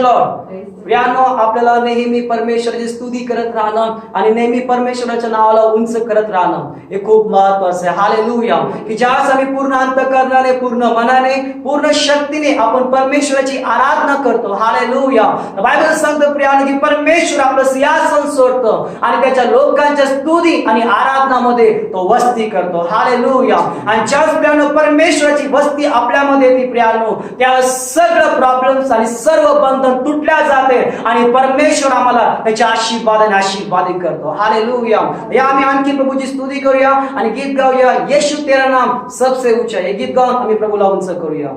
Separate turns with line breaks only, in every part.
Lord. प्रियानो, आपल्याला नेहमी परमेश्वराची स्तुती करत राहणं आणि नेहमी परमेश्वराच्या नावाला उंच करत राहणं हे खूप महत्वाचं आहे. हालेलुया. की ज्यावेळेस आम्ही पूर्ण अंतःकरणाने, पूर्ण मनाने, पूर्ण शक्तीने आपण परमेश्वराची आराधना करतो. हालेलुया. बायबल सांगतो प्रियानो की परमेश्वर आपलं सिंहासन सोडतो आणि त्याच्या लोकांच्या स्तुती आणि आराधनामध्ये तो वस्ती करतो. हालेलुया. आणि ज्यावेळेस प्रियानो परमेश्वराची वस्ती आपल्यामध्ये येते प्रियानो, त्यावेळेस सगळं प्रॉब्लेम्स आणि सर्व बंधन तुटल्या जाते आणि परमेश्वर आम्हाला त्याच्या आशीर्वादित करतो. हालेलुया. या आम्ही आणखी प्रभूची स्तुती करूया आणि गीत गाऊया. येशू तेरा नाम सबसे ऊंचा. हे गीत गाऊन आम्ही प्रभूला उंच करूया.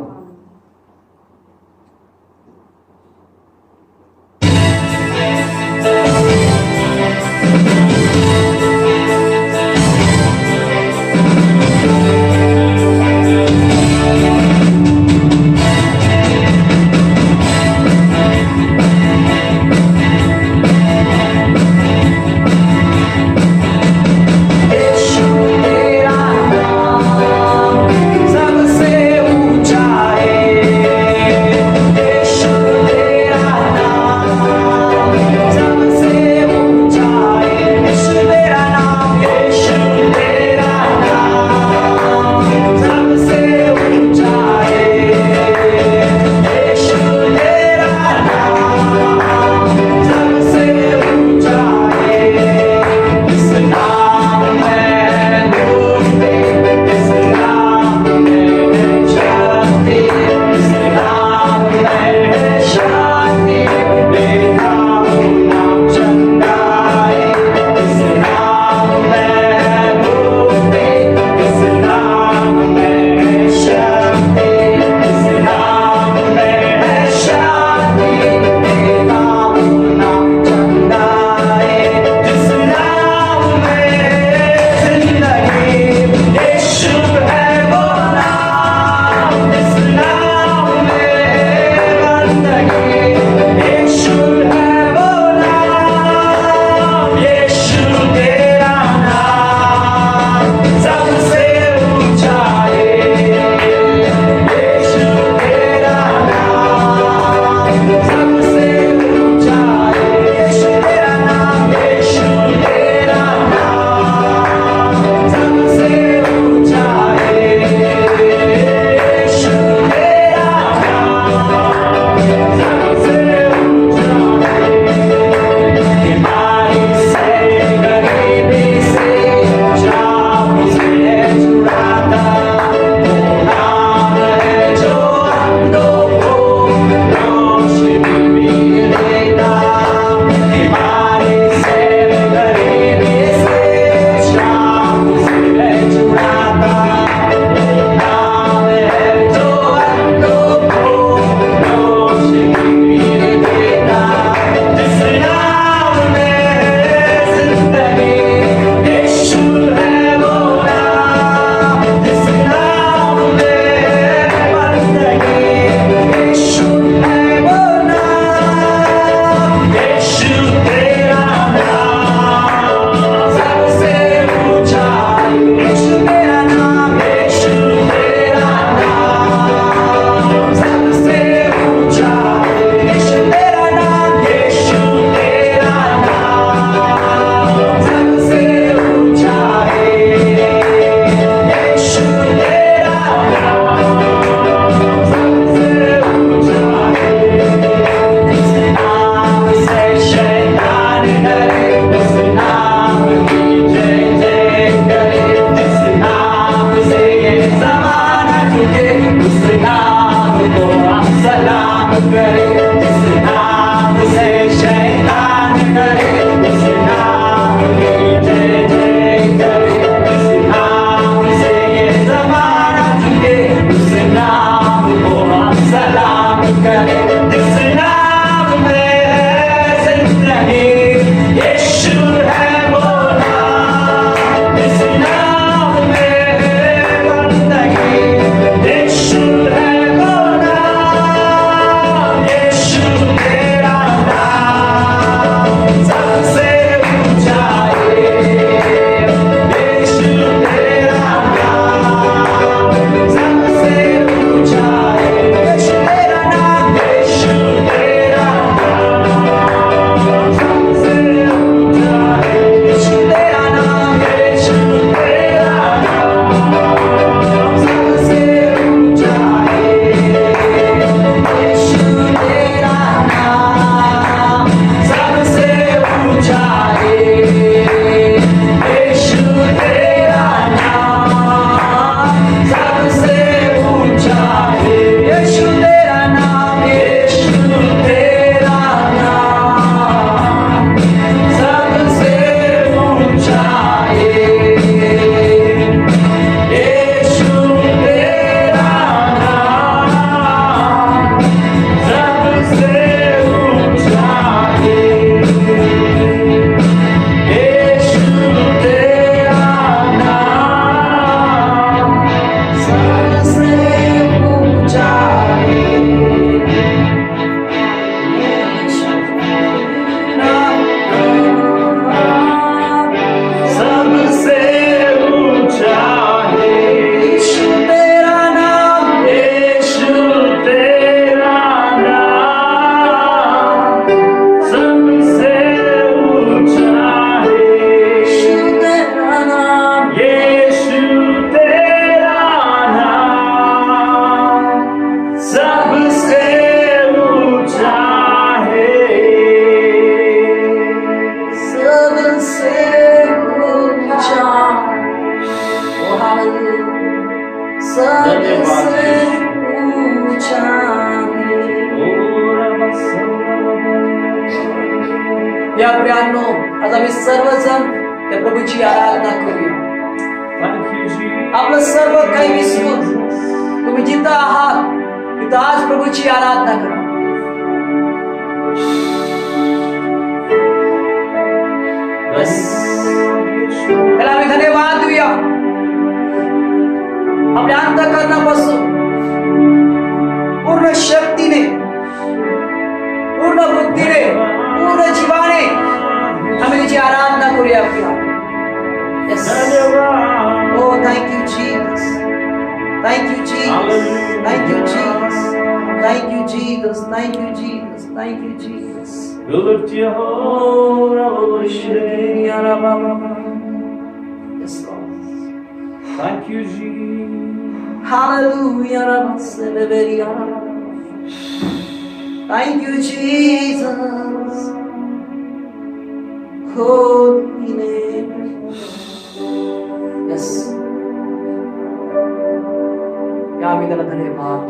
येशू तेरा नाम सबसे ऊंचा या प्रियांनो, आज आम्ही सर्वजण त्या प्रभूची आराधना करूया. आपलं सर्व काही विसरून तुम्ही जिथं आहात तिथं आज प्रभूची आराधना करा. त्याला आम्ही धन्यवाद देऊया. आपल्या अंतःकरणापासून पूर्ण शक्तीने, पूर्ण बुद्धीने, पूर्ण जीवाने आम्ही तुझी आराधना करूया. Yes. Oh, thank you, Jesus. Thank you, Jesus. Thank you, Jesus. Thank you, Jesus. Thank you, Jesus. Thank you, Jesus.
We'll lift you
Yes, Lord.
Thank you, Jesus.
Hallelujah. Thank you, Jesus. Holy name. Yes. या आम्ही त्याला धन्यवाद.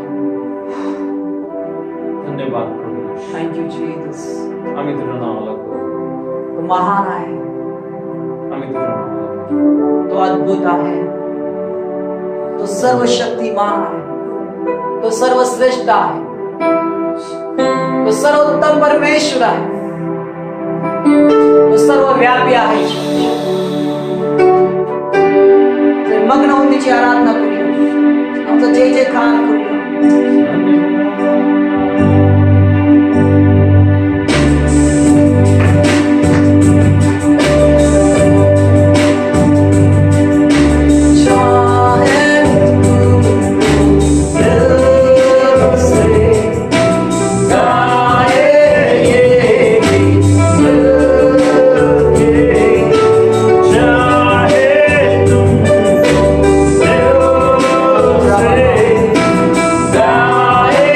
धन्यवाद प्रभू.
Thank you, Jesus.
आम्ही तुझं नावाला
तो महान आहे,
आम्ही तुझं नावाला
तो अद्भुत आहे, तो सर्व शक्तिमान आहे, तो सर्वश्रेष्ठ आहे, तो सर्वोत्तम परमेश्वर आहे, तो सर्वव्यापी आहे. मग्न होऊन तिची आराधना करूया, आमचं जय जयकार करूया.
चाहे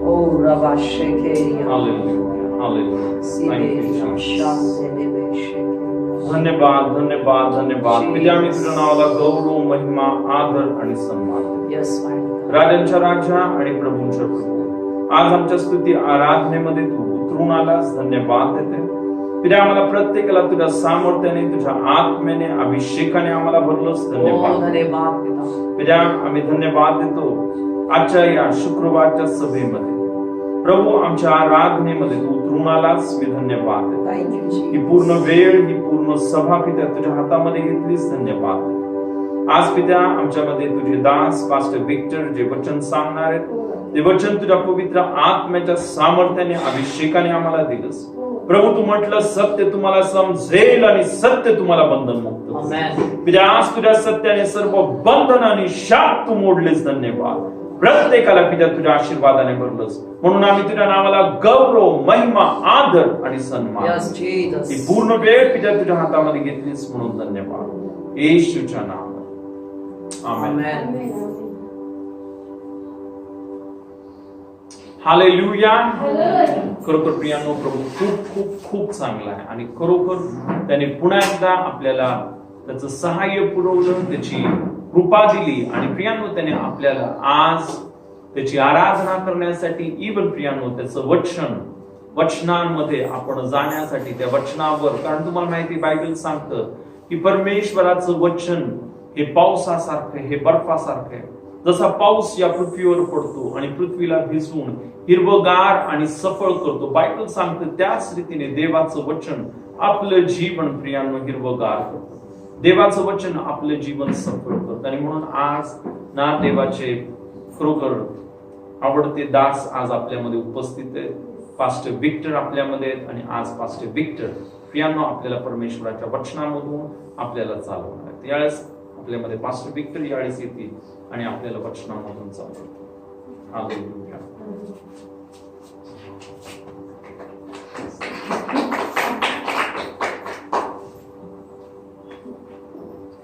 Oh, Rabba Shekeria.
Hallelujah. Hallelujah. Thank you,
Siberia,
Jesus.
Shante Debe Shekeria.
धन्यवाद धन्यवाद धन्यवाद. पिता मी तुझ्या नावाला गौरव महिमा आदर आणि सन्मान देतो.
Yes, my God.
राजांच्या राजा आणि प्रभूंच्या प्रभू, आज आमच्या स्तुती आराधनेमध्ये तू उतरून आलास. धन्यवाद देते पिता. आम्हाला प्रत्येकाला तुझ्या सामर्थ्याने, तुझ्या आत्म्याने, अभिषेकाने आम्हाला भरलंस.
Oh,
धन्यवाद
धन्यवाद पिता.
पिता. आम्ही धन्यवाद देतो आजच्या या शुक्रवारच्या सभेमध्ये प्रभू, आमच्या आराधनेमध्ये तू उतरून आलास. मी धन्यवाद देतो.
Thank you, Jesus.
ही पूर्ण वेळ, ही पूर्ण सभा पित्या तुझ्या हातामध्ये घेतलीस. धन्यवाद. आज पित्या आमच्यामध्ये तुझे दास पास्टर विक्टर जे वचन सांगणार आहेत, ते वचन तुझ्या पवित्र आत्म्याच्या सामर्थ्याने, अभिषेकाने आम्हाला दिलंस. प्रभू, तू म्हटलं सत्य तुम्हाला समजेल आणि सत्य तुम्हाला बंधनमुक्त करेल.
Amen.
पित्या, आज तुझ्या सत्याने सर्व बंधन आणि शाप तू मोडलेस. धन्यवाद. प्रत्येकाला पित्या तुझ्या आशीर्वादाने भरलंस. म्हणून आम्ही तुझ्या नावाला गौरव, महिमा, आदर आणि सन्मान.
Yes, Jesus.
ही पूर्ण वेळ पित्या तुझ्या हातामध्ये घेतलीस म्हणून धन्यवाद. येशूच्या नावात आमेन.
Amen.
हालेलुया. खरोखर प्रियांनो, प्रभू खूप खूप खूप चांगला आहे आणि खरोखर त्याने पुन्हा एकदा आपल्याला त्याचं सहाय्य पुरवलं, त्याची कृपा दिली आणि प्रियांनो त्याने आपल्याला आज त्याची आराधना करण्यासाठी, इवन प्रियांनो त्याचं वचनांमध्ये आपण जाण्यासाठी, त्या वचनावर, कारण तुम्हाला माहिती बायबल सांगतं की परमेश्वराचं वचन हे पावसासारखं, हे बर्फासारखं आहे. जसा पाऊस या पृथ्वीवर पडतो आणि पृथ्वीला भिजवून हिरवगार आणि सफळ करतो, बायबल सांगतं त्याच रीतीने देवाचं वचन आपलं जीवन प्रियांनो हिरवगार करतं. देवाचं वचन आपलं जीवन सफळ करतं. आणि म्हणून आज ना देवाचे खरोखर आवडते दास आज आपल्यामध्ये उपस्थित आहेत. पास्टर विक्टर आपल्यामध्ये आहेत आणि आज पास्टर विक्टर प्रियांनो आपल्याला परमेश्वराच्या वचनामधून आपल्याला चालवणार आहेत. यावेळेस आपल्यामध्ये पास्टर विक्टर यावेळेस येतील आणि आपल्याला वचनामधून चालवतात. हालेलुया.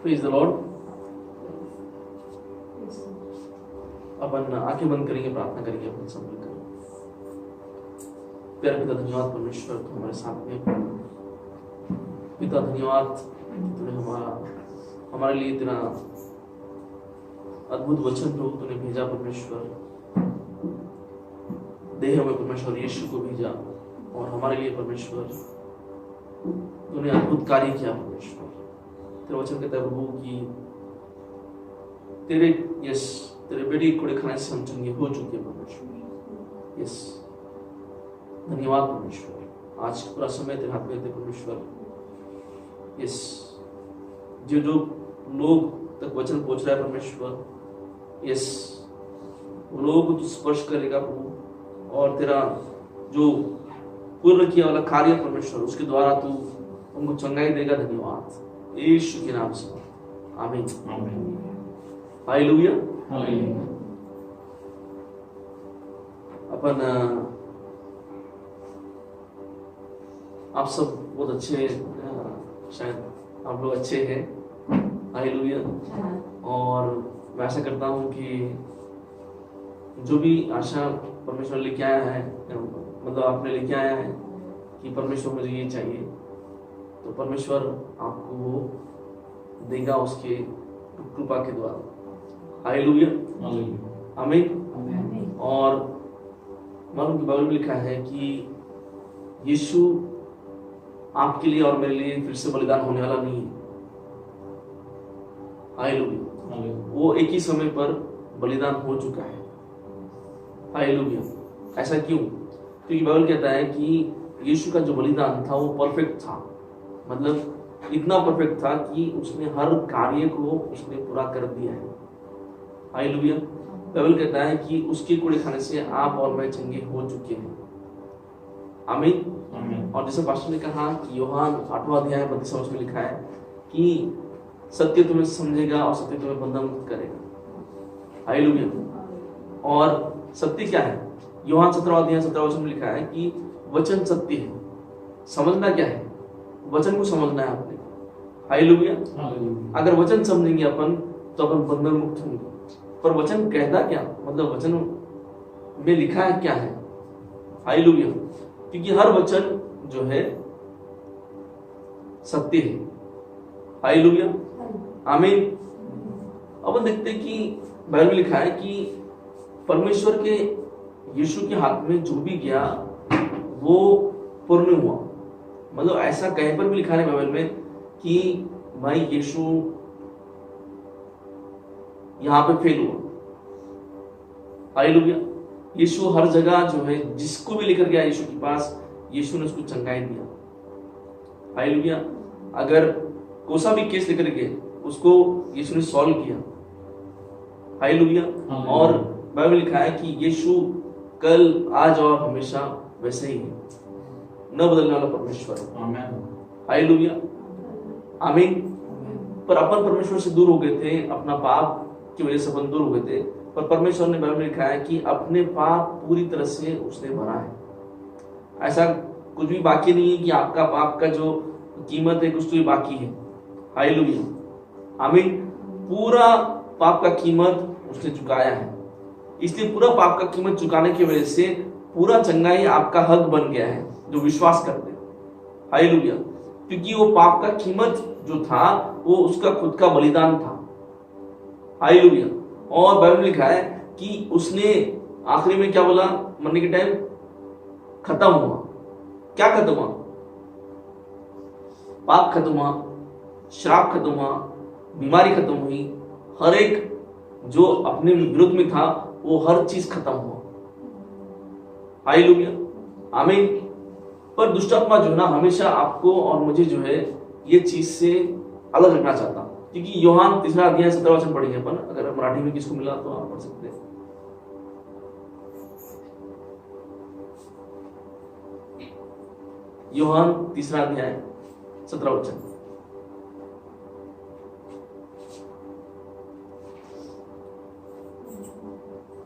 Praise the Lord. अपन आंखें बंद करेंगे, प्रार्थना करेंगे अपन सब मिलकर. प्यारे पिता, धन्यवाद परमेश्वर तू हमारे साथ में. पिता धन्यवाद तूने हमारे लिए तेरा अद्भुत वचन प्रभु तूने भेजा परमेश्वर. देह में परमेश्वर यीशु को भेजा और हमारे लिए परमेश्वर तूने अद्भुत कार्य किया परमेश्वर. तेरा वचन कहता है प्रभु कि तेरे बेटे कोड़े खाने से हम चंगे हो चुके हैं परमेश्वर. यस, धन्यवाद परमेश्वर. आज पूरा समय तेरे हाथ में थे परमेश्वर. यस, जो लोग तक वचन पहुंच रहा है परमेश्वर, यस, वो लोगों को तू स्पर्श करेगा प्रभु और तेरा जो पूर्ण किया वाला कार्य परमेश्वर उसके द्वारा तू उनको चंगाई देगा. धन्यवाद यीशु के नाम से. आमीन.
आमेन.
हालेलुया.
हालेलुया.
अपन आप सब बहुत अच्छे, शायद आप लोग अच्छे हैं. हालेलुया. और मैं आशा करता हूँ कि जो भी आशा परमेश्वर लेके आया है, मतलब आपने लेके आया है कि परमेश्वर मुझे ये चाहिए, तो परमेश्वर आपको वो देगा उसके कृपा के द्वारा. हालेलुया. आमीन. और मालूम कि बाइबल में लिखा है कि यीशु आपके लिए और मेरे लिए फिर से बलिदान होने वाला नहीं है. हालेलुया. वो एक ही समय पर बलिदान हो चुका है. हालेलुया. ऐसा क्यों? क्योंकि बाइबल कहता है कि यीशु का जो बलिदान था वो परफेक्ट था. मतलब इतना परफेक्ट था कि उसने हर कार्य को उसने पूरा कर दिया है. हालेलुया. बाइबल कहता है कि उसके कोड़े खाने से आप और मैं चंगे हो चुके हैं. आमीन. और जैसे पास्टर ने कहा कि यूहन्ना 8वां अध्याय 32 वचन में लिखा है कि सत्य तुम्हें समझेगा और सत्य तुम्हें बंधन मुक्त करेगा. हालेलुया. और सत्य क्या है? यूहन्ना 17वां अध्याय 17 वचन में लिखा है कि वचन सत्य है. समझना क्या है? वचन को समझना है आपने. हालेलुया. अगर वचन समझेंगे अपन तो अपन बंधन मुक्त होंगे. पर वचन कहता क्या? मतलब वचन में लिखा है क्या है। हालेलुया। क्योंकि हर वचन जो है सत्य है। हालेलुया, आमीन। अब हम देखते हैं कि बाइबल में लिखा है कि परमेश्वर के यीशु के हाथ में जो भी गया वो पूर्ण हुआ। मतलब ऐसा कहीं पर भी लिखा है बाइबल में कि भाई यीशु यहां पे फेल हुआ। हालेलुया। यीशु हर जगह जो है जिसको भी लेकर गया यीशु के पास, यीशु ने उसको चंगाई दिया। हालेलुया। अगर कोसा भी केस लेकर गए उसको यीशु ने सॉल्व किया। हालेलुया। और बाइबल लिखा है कि यीशु कल आज और हमेशा वैसे ही है, न बदलने वाला परमेश्वर। हालेलुया, आमीन। पर अपन परमेश्वर से दूर हो गए थे, अपना पाप की वजह से अपन दूर हो गए थे। पर परमेश्वर ने बाइबल में लिखा है कि अपने पाप पूरी तरह से उसने भरा है। ऐसा कुछ भी बाकी नहीं है कि आपका पाप का जो कीमत है कुछ तो बाकी है। हालेलुया, आमीन। पूरा पाप का कीमत उसने चुकाया है। इसलिए पूरा पाप का कीमत चुकाने की वजह से पूरा चंगाई आपका हक बन गया है जो विश्वास करते हैं। हालेलुया। क्योंकि वो पाप का कीमत जो था वो उसका खुद का बलिदान था। हालेलुया। और बाइबल में लिखा है कि उसने आखिरी में क्या बोला, मरने के टाइम खत्म हुआ। क्या खत्म हुआ? पाप खत्म हुआ, श्राप खत्म हुआ, बीमारी खत्म हुई, हर एक जो अपने विरुद्ध में था वो हर चीज खत्म हुआ। हालेलुया, आमीन। पर दुष्ट आत्मा जो ना हमेशा आपको और मुझे जो है ये चीज से अलग रखना चाहता। क्योंकि यूहन्ना 3 अध्याय 17 वचन पढ़ेंगे अपन, अगर मराठी में किसको मिला तो आप पढ़ सकते हैं। यूहन्ना 3 अध्याय 17 वचन।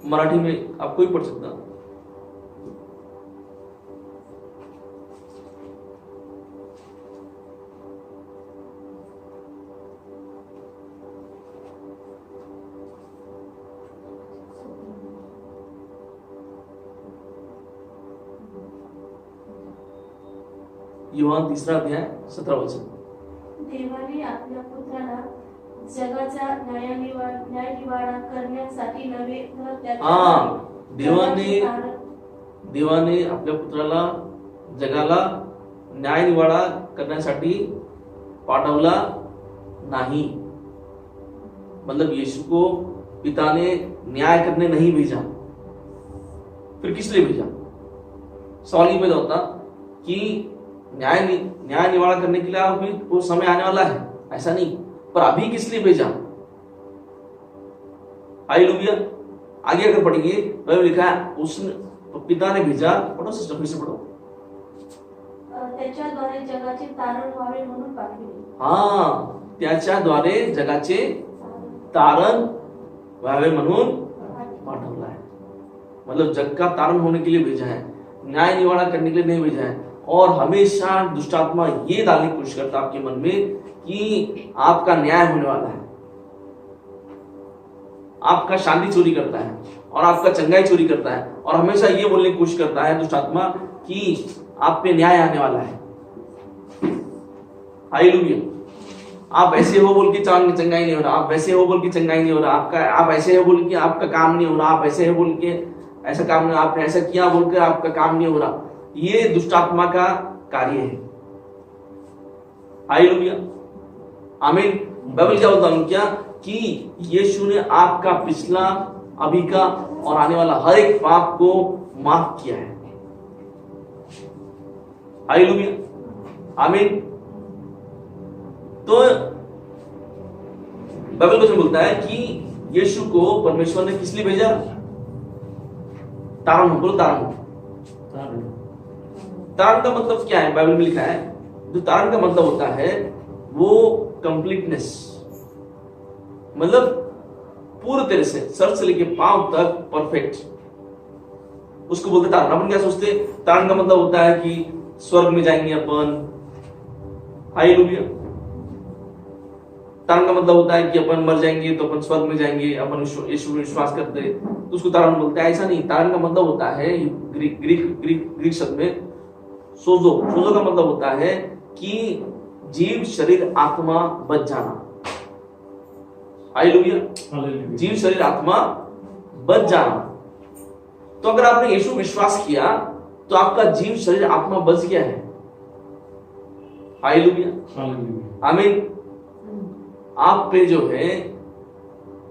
मराठी में आप कोई पढ़ सकता। यूहन्ना 3 अध्याय 17 वचन।
देवाने आपल्या पुत्राला जगाचा न्यायनिवाडा करण्यासाठी नव्हे तर त्याच्या
देवाने आपल्या पुत्राला जगाला न्यायनिवाडा करण्यासाठी पाठवला नहीं। मतलब यीशु को पिता ने न्याय करने नहीं भेजा। फिर किस लिए भेजा? सवाल ये पैदा होता कि न्याय निवाड़ा करने के लिए अभी वो समय आने वाला है, ऐसा नहीं, पर अभी किस लिए भेजा? हालेलुया। आगे अगर पढ़ेंगे बाइबल लिखा है उसने पिता ने भेजा। पढ़ो सिस्टर, फिर से पढ़ो।
त्याच्याद्वारे जगाचे तारण व्हावे म्हणून पाठविले।
हाँ, त्याच्याद्वारे जगाचे तारण व्हावे म्हणून पाठवला है। मतलब जग का तारण होने के लिए भेजा है, न्याय निवाड़ा करने के लिए नहीं भेजा है। और हमेशा दुष्टात्मा ये डालने की कोशिश करता आपके मन में कि आपका न्याय होने वाला है, आपका शांति चोरी करता है और आपका चंगाई चोरी करता है। और हमेशा ये बोलने की कोशिश करता है दुष्टात्मा कि आप पे न्याय आने वाला है। हालेलुया। आप ऐसे हो बोल के चंगाई नहीं हो रहा, आप वैसे हो बोल के चंगाई नहीं हो रहा, आप ऐसे हो बोल के आपका काम नहीं हो रहा, आप ऐसे हो बोल के ऐसा काम नहीं, आपने ऐसा किया बोलकर आपका काम नहीं हो रहा। ये दुष्टात्मा का कार्य है। हालेलुया, आमीन। बाइबल क्या बोलता हूं क्या कि यीशु ने आपका पिछला, अभी का और आने वाला हर एक पाप को माफ किया है। हालेलुया, आमीन। तो बाइबल कुछ बोलता है कि यीशु को परमेश्वर ने किस लिए भेजा? तारण। बोलो तारण। तारण का मतलब क्या है? बाइबल में लिखा है जो तारण का मतलब होता है वो कंप्लीटनेस, मतलब पूर्ण तरह से सर से लेके पांव तक परफेक्ट, उसको बोलते तारण। अपन क्या सोचते? तारण का मतलब होता है कि स्वर्ग में जाएंगे अपन। हालेलुया। तारण का मतलब होता है कि अपन मर जाएंगे तो अपन स्वर्ग में जाएंगे, अपन यीशु में विश्वास करते हैं तो उसको तारण बोलते हैं। ऐसा नहीं, तारण का मतलब होता है ग्रीक शब्द में सोजो। सोजो का मतलब होता है कि जीव शरीर आत्मा बच जाना। हालेलुया। जीव शरीर आत्मा बच जाना। तो अगर आपने यीशु विश्वास किया तो आपका जीव शरीर आत्मा बच गया है। हालेलुया, आमीन। आप पे जो है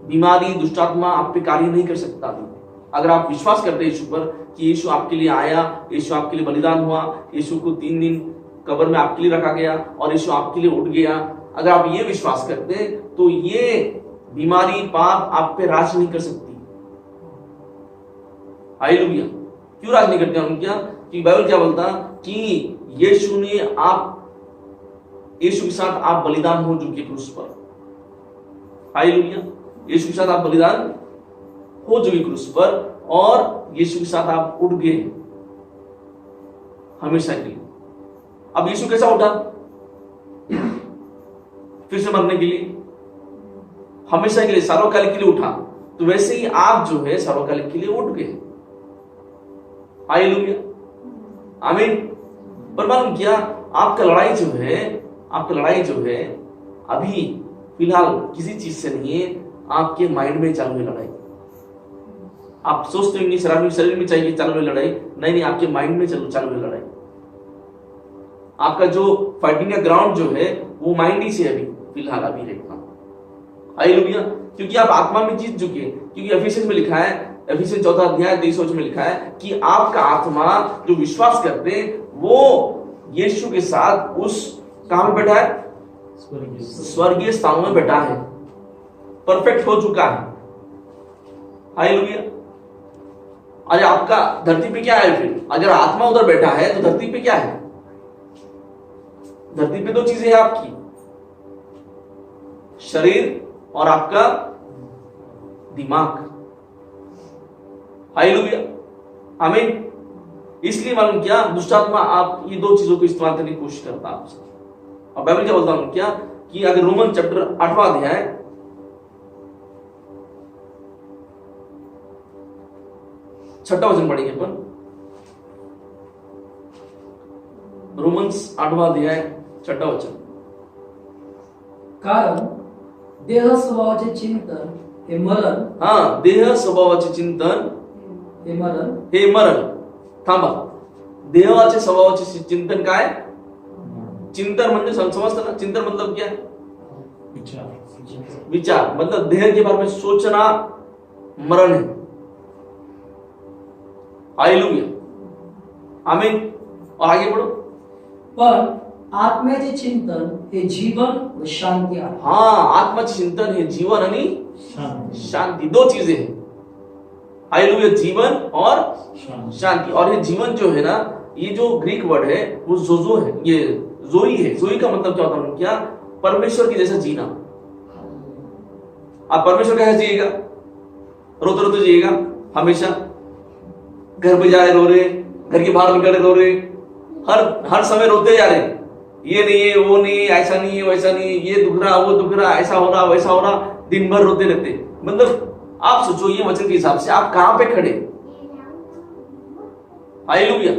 बीमारी, दुष्टात्मा आप पे कार्य नहीं कर सकता। अगर आप विश्वास करते हैं यीशु पर कि यीशु आपके लिए आया, यीशु आपके लिए बलिदान हुआ, यीशु को 3 दिन कब्र में आपके लिए रखा गया और यीशु आपके लिए उठ गया, अगर आप ये विश्वास करते तो ये बीमारी, पाप आप पे राज नहीं कर सकती। हालेलुया। क्यों राज नहीं करते हम? क्या कि बाइबल क्या बोलता कि यीशु के साथ आप बलिदान हो चुके क्रूस पर। हालेलुया। यीशु के साथ आप बलिदान हो चुके क्रूस पर और यीशु के साथ आप उठ गए हमेशा के लिए। अब यीशु कैसा उठा? फिर से मरने के लिए, हमेशा के लिए, सर्वकालिक के लिए उठा। तो वैसे ही आप जो है सर्वकालिक के लिए उठ गए। हालेलुया, आमीन। पर मालूम क्या, आपका लड़ाई जो है अभी फिलहाल किसी चीज से नहीं है, आपके माइंड में चालू है लड़ाई। आप सोचते होंगे शरीर में चाहिए चालू है लड़ाई, नहीं, आपके माइंड में चालू है लड़ाई। आपका जो फाइटिंग का ग्राउंड जो है वो माइंड ही से अभी फिलहाल अभी है। हालेलुया। क्योंकि आप आत्मा में जीत चुके हैं। क्योंकि एफिसियंस में लिखा है, एफिसियंस 4 अध्याय 23 में लिखा है कि आपका आत्मा जो विश्वास करते हैं वो यीशु के साथ उस कहां में बैठा है? स्वर्गीय स्थानों में बैठा है, परफेक्ट हो चुका है। हालेलुया। अरे आपका धरती पे क्या है? फिर अगर आत्मा उधर बैठा है तो धरती पे क्या है? धरती पे 2 चीजें हैं आपकी, शरीर और आपका दिमाग। हालेलुया, आमीन। इसलिए मालूम क्या, दुष्टात्मा आप ये 2 चीजों को इस्तेमाल करने की कोशिश करता है आपसे। और बाइबल क्या बोलता हूं क्या कि अगर रोमन चैप्टर 8वां अध्याय 6वां वचन पढ़ेंगे अपन। रोमन्स 8वां अध्याय 6वां वचन।
कारण देह स्वभावाचे चिंतन हे मरण,
देह स्वभावाचे चिंतन
हे मरण।
थांबा, देहाचे स्वभावाचे चिंतन काय? चिंतन म्हणजे समजतं ना, चिंतन मतलब क्या है? विचार। मतलब देह के बारे में सोचना मरण है। हालेलुया, आमीन। और आगे बढ़ो।
पण आत्म्याचे चिंतन हे जीवन व शांती आहे।
आत्माचे चिंतन हे जीवन आणि शांति, 2 चीजें हैं। हालेलुया, जीवन और शांति। और ये जीवन जो है ना, ये जो ग्रीक वर्ड है वो जोजो है, ये जोई है। जोई का मतलब क्या होता है? क्या? परमेश्वर की जैसा जीना। आप परमेश्वर कैसे जिएगा? रोते रोते जिएगा हमेशा, घर पे जा रहे रो रहे, घर के बाहर निकल रहे रो रहे, हर समय रोते जा रहे, ये नहीं है, वो नहीं है, ऐसा नहीं है, वैसा नहीं है, ये दुख रहा, वो दुख रहा, ऐसा हो रहा, वैसा हो रहा, दिन भर रोते रहते। मतलब आप सोचो ये वचन के हिसाब से आप कहां पे खड़े? हालेलुया।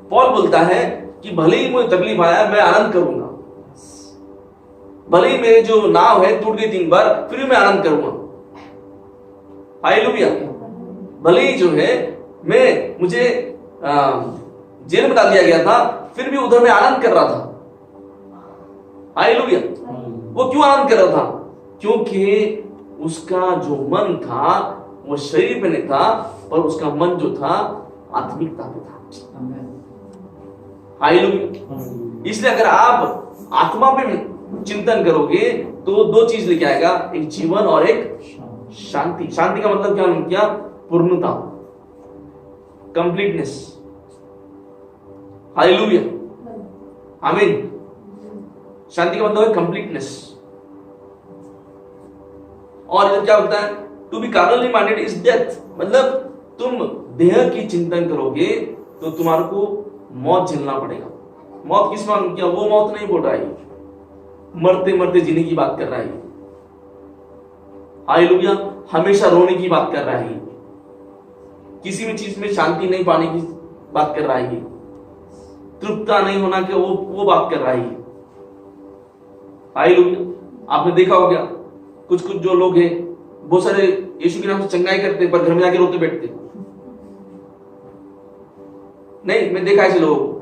पौल बोलता है कि भले ही मुझे तकलीफ आया, मैं आनंद करूंगा। भले ही मेरे जो नाव है टूट गई 3 बार, फिर मैं आनंद करूंगा। हालेलुया। भले ही जो है मुझे जेल में डाल दिया गया था, फिर भी उधर मैं आनंद कर रहा था। हालेलुया। वो क्यों आनंद कर रहा था? क्योंकि उसका जो मन था वो शरीर पे नहीं था, पर उसका मन जो था आत्मिकता पे था। हालेलुया। इसलिए अगर आप आत्मा पे चिंतन करोगे तो 2 चीज लेके आएगा, एक जीवन और एक शांति। शांति का मतलब क्या? पूर्णता, कंप्लीटनेस। हालेलुया, आमीन। शांति का मतलब है कंप्लीटनेस। और इधर क्या होता है? To be carnally minded is death. मतलब तुम देह की चिंतन करोगे तो तुम्हारे को मौत झेलना पड़ेगा। मौत किस मालूम क्या? वो मौत नहीं बोल रहा है, मरते मरते जीने की बात कर रहा है। हालेलुया, हमेशा रोने की बात कर रहा है, किसी भी चीज में शांति नहीं पाने की बात कर रहा है, तृप्ता नहीं होना के वो बात कर रहा है। हालेलुया, आपने देखा हो गया कुछ जो लोग हैं बहुत सारे यीशु के नाम से चंगाई करते पर घर में जाके रोते बैठते। नहीं, मैं देखा ऐसे लोगों को।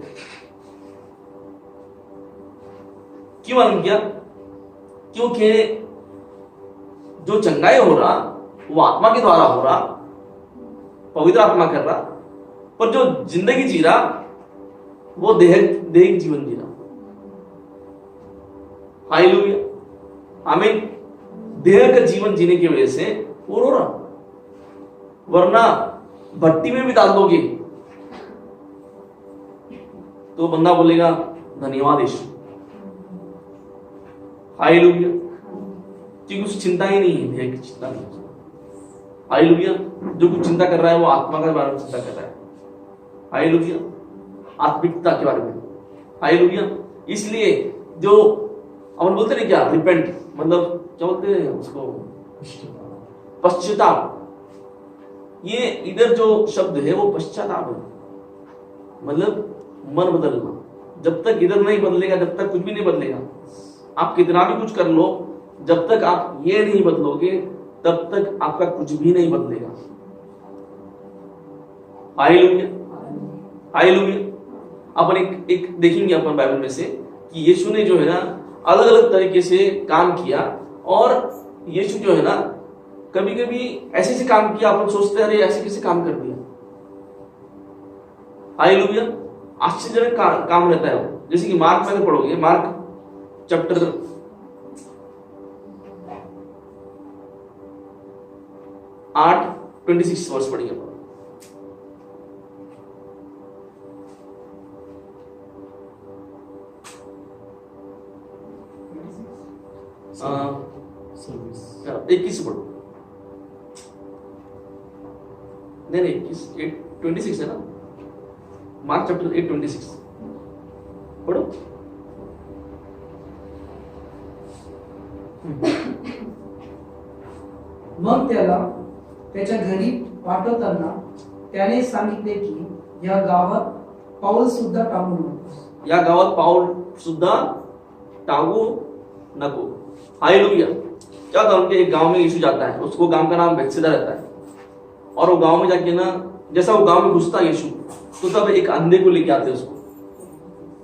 क्यों मालूम किया? क्योंकि जो चंगाई हो रहा वो आत्मा के द्वारा हो रहा, पवित्र आत्मा कर रहा, पर जो जिंदगी जी रहा वो देहिक जीवन जी रहा। हालेलुया, आमीन। देह का जीवन जीने की वजह से वो रो रहा, वरना भट्टी में भी डाल दोगे तो बंदा बोलेगा धन्यवाद यीशु। हालेलुया, क्योंकि उसे चिंता ही नहीं है, देह की चिंता नहीं। हालेलुया, जो कुछ चिंता कर रहा है वो आत्मा के बारे में चिंता कर रहा है। हालेलुया, आत्मिकता के बारे में। हालेलुया, इसलिए जो अपन बोलते हैं क्या, रिपेंट, मतलब क्या बोलते हैं उसको, पश्चाताप। ये इधर जो शब्द है वो पश्चाताप है, मतलब मन बदलना। जब तक इधर नहीं बदलेगा, जब तक कुछ भी नहीं बदलेगा, आप कितना भी कुछ कर लो, जब तक आप ये नहीं बदलोगे तब तक आपका कुछ भी नहीं बदलेगा। Hallelujah, hallelujah. अपन एक देखेंगे अपन बाइबल में से कि यीशु ने जो है ना अलग अलग तरीके से काम किया, और यीशु जो है ना कभी कभी ऐसे काम किया अपन सोचते हैं अरे ऐसे कैसे काम कर दिया। हालेलुया, आश्चर्यजनक काम रहता है वो। जैसे कि मार्क में पढ़ोगे, मार्क चैप्टर 8:26 वर्ष पढ़ेंगे।
सर्विस
21 पढ़ो। नहीं 26 है ना, मार्क चैप्टर 8:26 पढ़ो।
मग त्याला त्याच्या घरी पाठवताना त्याने सांगितले की या गावात पाऊल सुद्धा टाकू नकोस।
या गावात पाऊल सुद्धा टांगू नको। हालेलुया। क्या होता है, उनके एक गांव में यीशु जाता है, उसको गांव का नाम बेथसेदा रहता है, और वो गांव में जाके ना जैसा वो गांव में घुसता है यीशु, तो तब एक अंधे को लेके आते हैं उसको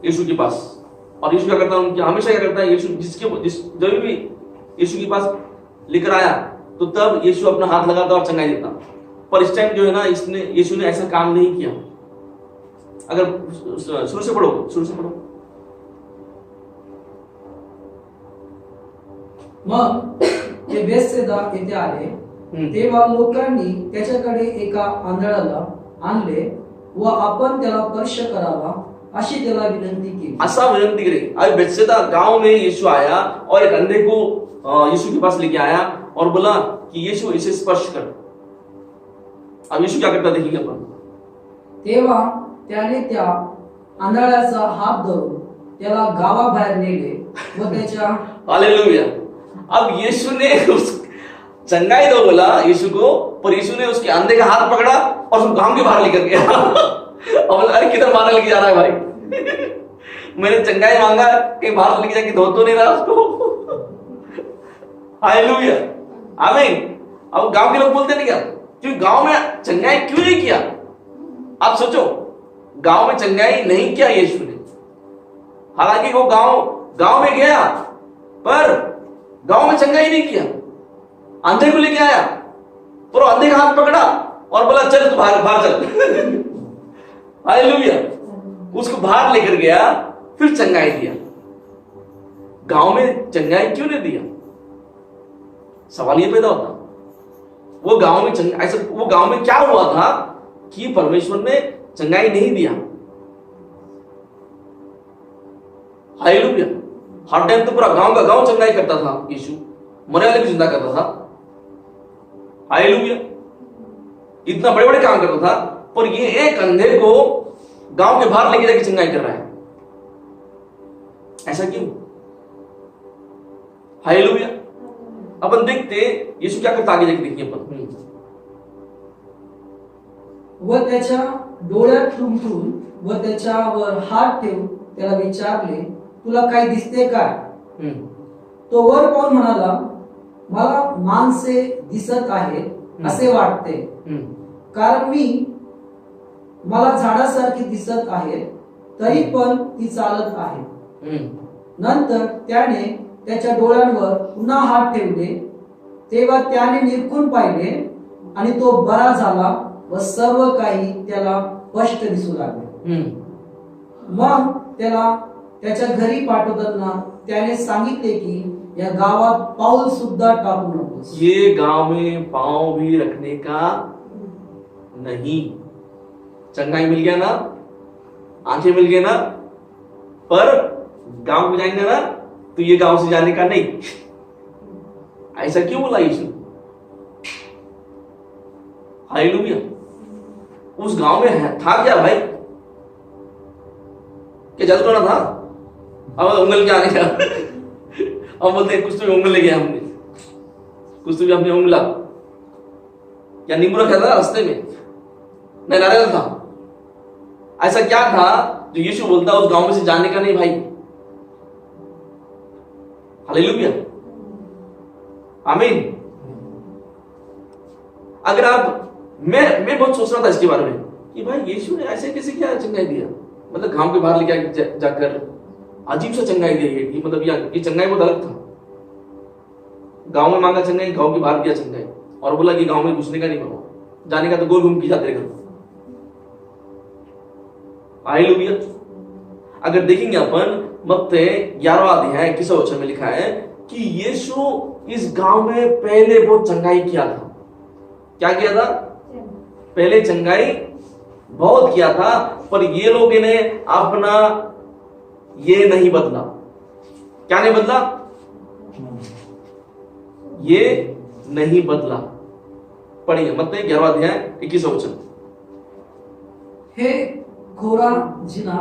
यीशु के पास। और यीशु क्या करता है, उनके हमेशा क्या करता है, यीशु जब भी यीशु के पास लेकर आया तो तब यीशु अपना हाथ लगाता और चंगाई देता। पर इस टाइम जो है ना यीशु ने ऐसा काम नहीं किया। अगर शुरू से पढ़ो।
मग ते बेथसेदा येथे आले, तेव्हा लोकांनी त्याच्याकडे एका आंधळाला आणले व आपण त्याला स्पर्श करावा अशी त्याला विनंती केली।
ऐसा विनंती करे। अब बेथसेदा गांव में यीशु आया और एक अंधे को यीशु के पास लेके आया और बोला कि यीशु इसे स्पर्श कर। अब यीशु क्या करता देखिए अपन।
तेव्हा त्याने त्या आंधळ्याचा हात धरून त्याला गावाबाहेर नेले व त्याच्या
हालेलुया। अब यीशु ने उस चंगाई दो बोला यीशु को, पर यीशु ने उसके अंधे का हाथ पकड़ा और उसको गांव के बाहर लेकर गया। और बोला अरे किधर बाहर लेके जा रहा है भाई, मैंने चंगाई मांगा कहीं बाहर लेके जाके धो तो नहीं रहा उसको। हालेलुया, आमीन। अब गांव के लोग बोलते नहीं क्या, क्यों गांव में चंगाई क्यों नहीं किया? आप सोचो, गांव में चंगाई नहीं किया यीशु ने। हालांकि वो गांव में गया पर गांव में चंगाई नहीं किया। अंधे को लेके आया पर अंधे का हाथ पकड़ा और बोला चल तू बाहर चल। हालेलुया, उसको बाहर लेकर गया, फिर चंगाई दिया। गांव में चंगाई क्यों नहीं दिया? सवाल ये पैदा होता, वो गांव में क्या हुआ था कि परमेश्वर ने चंगाई नहीं दिया। हालेलुया। हर टाइम तो पूरा गांव का गांव चंगाई करता था यीशु, मरे वाले को जिंदा करता था। हालेलुया, इतना बड़े बड़े काम करता था, पर ये एक अंधे को गांव के बाहर लेके जाके चंगाई कर रहा है। ऐसा क्यों? हालेलुया। अपन देखते यीशु क्या करता, आगे जाके देखिए अपन।
व त्याच्या डोळ्यात टुमटून व त्याच्यावर हात ठेवून त्याला विचारले, तुला काही दिसते काय? तो वर पाहून म्हणाला, मला माणसे दिसत आहेत असे वाटते, कारण मला झाडासारखी दिसत आहेत, तरी पण ती चालत आहे. नंतर त्याने त्याच्या डोळ्यांवर पुन्हा हात ठेवले, तेव्हा त्याने निरखून पाहिले आणि तो बरा झाला व सर्व काही त्याला स्पष्ट दिसू लागले. मग त्याला त्याच्या घरी पाठवताना त्याने सांगितले की या गावात पाऊल सुद्धा टाकू नकोस.
ये गांव में पांव भी रखने का नहीं. चंगाई मिल गया ना, आंखें मिल गए ना, पर गांव में जाएंगे ना तो ये गांव से जाने का नहीं. ऐसा क्यों बोला यीशु? हालेलुया. उस गांव में था क्या भाई? क्या जादू टोना था? अब उंगल क्या आने का? अब बोलते कुछ तो उंगल ले गया हमने, कुछ तो भी हमने उंगला, या नींबू रखा था रास्ते में, नहीं नारियल था. ऐसा क्या था जो यीशु बोलता उस गांव में से जाने का नहीं भाई? हालेलुया, आमीन. अगर आप मैं बहुत सोच रहा था इसके बारे में कि भाई यीशु ने ऐसे कैसे क्या चंगाई दिया, मतलब गांव के बाहर लेके जाकर अजीब सा चंगाई दिया. ये मतलब ये चंगाई बहुत अलग था. गांव में मांगा चंगाई, गांव के बाहर दिया चंगाई, और बोला कि गांव में घुसने का नहीं बाबा, जाने का तो गोल घूम के जाते रहेगा. हालेलुया. अगर देखेंगे अपन मत्ती 11वां अध्याय 21वां वचन में लिखा है कि यीशु इस गांव में पहले बहुत चंगाई किया था. क्या किया था? पहले चंगाई बहुत किया था, पर ये लोगों ने अपना ये नहीं बदला. क्या नहीं बदला? ये नहीं बदला. पढ़िए मत्ती 11वां अध्याय 21वां वचन.
हे घोरा जिना,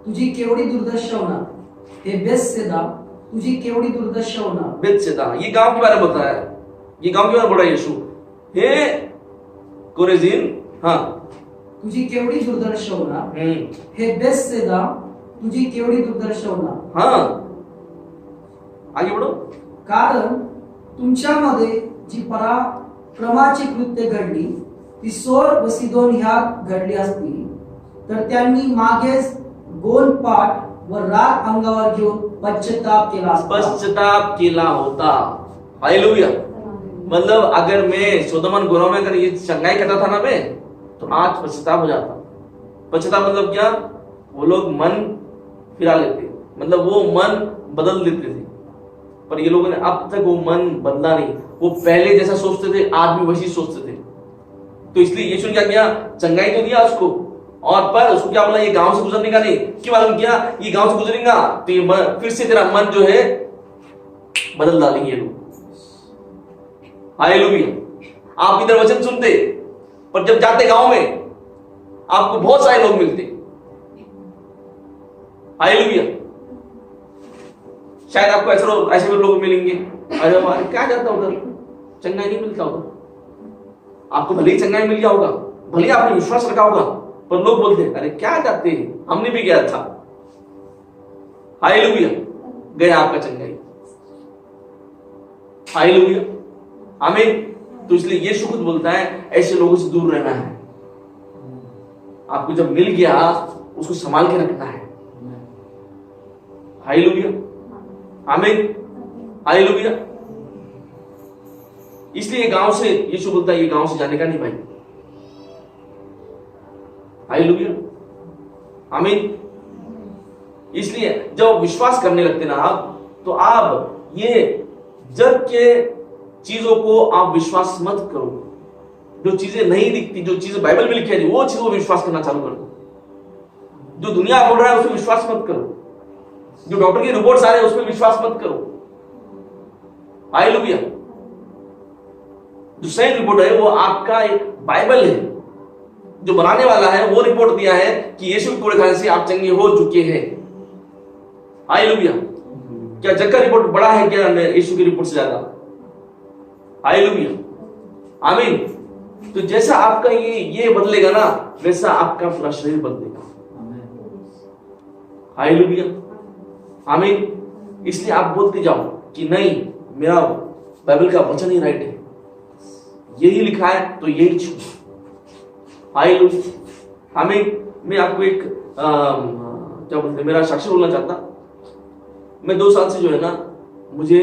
तुझी केवढी दुर्दशा होणार. हे बेतसेदा, तुझी केवढी दुर्दशा होणार.
बेतसेदा, ये गांव के बारे में बताया है. ये गांव के बारे में बोला यीशु. हे कोरेजिन, हाँ,
तुझी केवढी दुर्दशा होणार. हे बेतसेदा, तुझी केवढी दुर्दशा होणार.
हाँ, आगे बढ़ो.
कारण तुमच्यामध्ये जी पराक्रमाची कृत्य घडली ती सोर व सिदोन ह्यात घडली असती, तर त्यांनी मागेच गोनपाट व राग अंगावर घेऊन पश्चाताप केला असता.
पश्चाताप केला होता. हालेलुया. मतलब अगर मैं सोदोम गोरा में अगर ये चंगाई करता था ना मैं, तो आज पश्चाताप हो जाता. पश्चाताप मतलब क्या? वो लोग मन फिरा लेते, मतलब वो मन बदल देते थे. पर ये लोगों ने अब तक वो मन बदला नहीं. वो पहले जैसा सोचते थे आज भी वैसी सोचते थे. तो इसलिए यीशु ने क्या किया? चंगाई तो दिया उसको, और पर उसको क्या बोला? ये गांव से गुजरने का नहीं. क्यों मालूम किया? ये गांव से गुजरेगा तो ये फिर से तेरा मन जो है बदल डालेंगे लोग. हालेलुया. आप इधर वचन सुनते, पर जब जाते गांव में आपको बहुत सारे लोग मिलते. हालेलुया. शायद आपको ऐसे लोग मिलेंगे, अरे क्या जाता उधर, चंगाई नहीं मिलता उधर. आपको भले ही चंगाई मिल गया होगा, भले ही आपने विश्वास रखा होगा, पर लोग बोलते अरे क्या जाते हैं, हमने भी गया था. हालेलुया. गया आपका चंगाई. हालेलुया, आमीन. तो इसलिए यीशु खुद बोलता है ऐसे लोगों से दूर रहना है. आपको जब मिल गया उसको संभाल के रखना है. हालेलुया, आमीन. हालेलुया. इसलिए गांव से यीशु बोलता है ये गांव से जाने का नहीं भाई. हालेलुया, आमीन. इसलिए जब विश्वास करने लगते ना आप, तो आप ये जग के चीजों को आप विश्वास मत करो. जो चीजें नहीं दिखती, जो चीजें बाइबल में लिखी है वो चीजों को विश्वास करना चालू कर दो. जो दुनिया बोल रहा है उसमें विश्वास मत करो. जो डॉक्टर की रिपोर्ट्स आ रहे हैं उसमें विश्वास मत करो. हालेलुया. जो सही रिपोर्ट है वो आपका बाइबल है. जो बनाने वाला है वो रिपोर्ट दिया है कि यीशु के कोड़े खाने से आप चंगे हो चुके हैं. हालेलुया. क्या जग का रिपोर्ट बड़ा है क्या यीशु की रिपोर्ट से ज्यादा? हालेलुया, आमीन। तो जैसा आपका ये बदलेगा ना, वैसा आपका पूरा शरीर बदलेगा। हालेलुया, आमीन। इसलिए आप बोलते जाओ कि नहीं, मेरा बाइबल का वचन ही राइट है, यही लिखा है तो यही छू। हालेलुया, आमीन। मैं आपको एक क्या बोलते हैं, मेरा साक्ष्य बोलना चाहता। मैं 2 साल से जो है ना, मुझे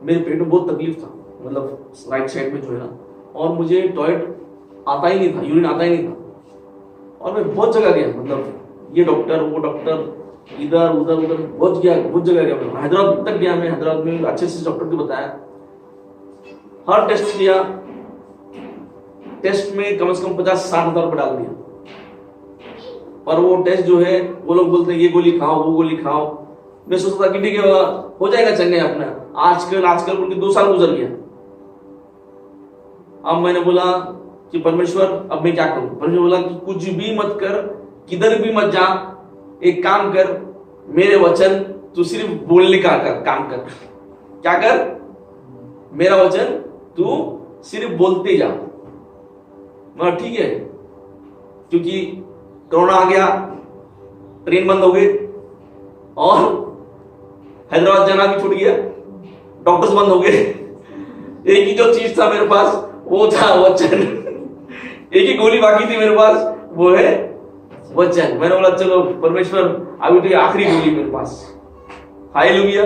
मेरे पेट में बहुत तकलीफ था, मतलब राइट साइड में जो है ना, और मुझे टॉयलेट आता ही नहीं था, यूरिन आता ही नहीं था। और मैं बहुत जगह गया, मतलब ये डॉक्टर वो डॉक्टर, इधर उधर उधर बहुत जगह गया। मैं हैदराबाद तक गया, मैं हैदराबाद में अच्छे से डॉक्टर को बताया, हर टेस्ट किया, टेस्ट में कम से कम 50-60 हजार रुपये डाल दिया। और वो टेस्ट जो है, वो लोग बोलते हैं ये गोली खाओ वो गोली खाओ। मैं सोचता था कि ठीक है हो जाएगा चंगे अपना, आजकल उनके 2 साल गुजर गया। अब मैंने बोला कि परमेश्वर अब मैं क्या करूं? परमेश्वर बोला कि कुछ भी मत कर, किधर भी मत जा, एक काम कर, मेरे वचन तू सिर्फ बोलने का काम कर। क्या कर? मेरा वचन तू सिर्फ बोलते जा। मैं ठीक है, क्योंकि कोरोना आ गया, ट्रेन बंद हो गई और हैदराबाद जाना भी छूट गया, डॉक्टर्स बंद हो गए। एक ही जो चीज था मेरे पास वो था वचन। एक ही गोली बाकी थी मेरे पास, वो है वचन। मैंने बोला चलो परमेश्वर, अभी तो ये आखिरी गोली मेरे पास। हालेलुया,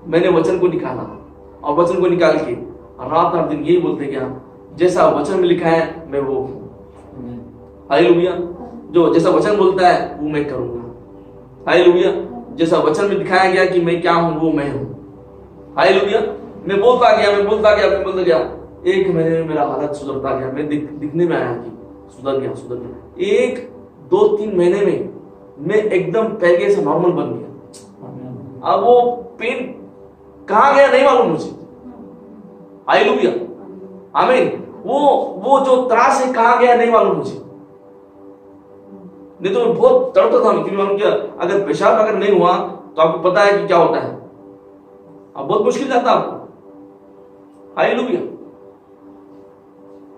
मैंने वचन को निकाला और वचन को निकाल के रात हर दिन यही बोलते गया, जैसा वचन में लिखा है मैं वो हूं। हालेलुया, जो जैसा वचन बोलता है वो मैं करूंगा। हालेलुया, जैसा वचन में दिखाया गया कि मैं क्या हूं वो मैं हूं। हालेलुया, मैं बोलता गया। 1 महीने में मेरा हालत सुधरता गया, मैं दिखने में आया कि सुधर गया। 1, 2, 3 महीने में मैं एकदम पहले से नॉर्मल बन गया। अब वो पेन कहां गया नहीं मालूम मुझे। हालेलुया, आमीन। वो जो त्रास है कहां गया नहीं मालूम मुझे। नहीं तो मैं बहुत तड़पता था, क्योंकि मालूम क्या, अगर पेशाब अगर नहीं हुआ तो आपको पता है कि क्या होता है, अब बहुत मुश्किल जाता आपको। हालेलुया,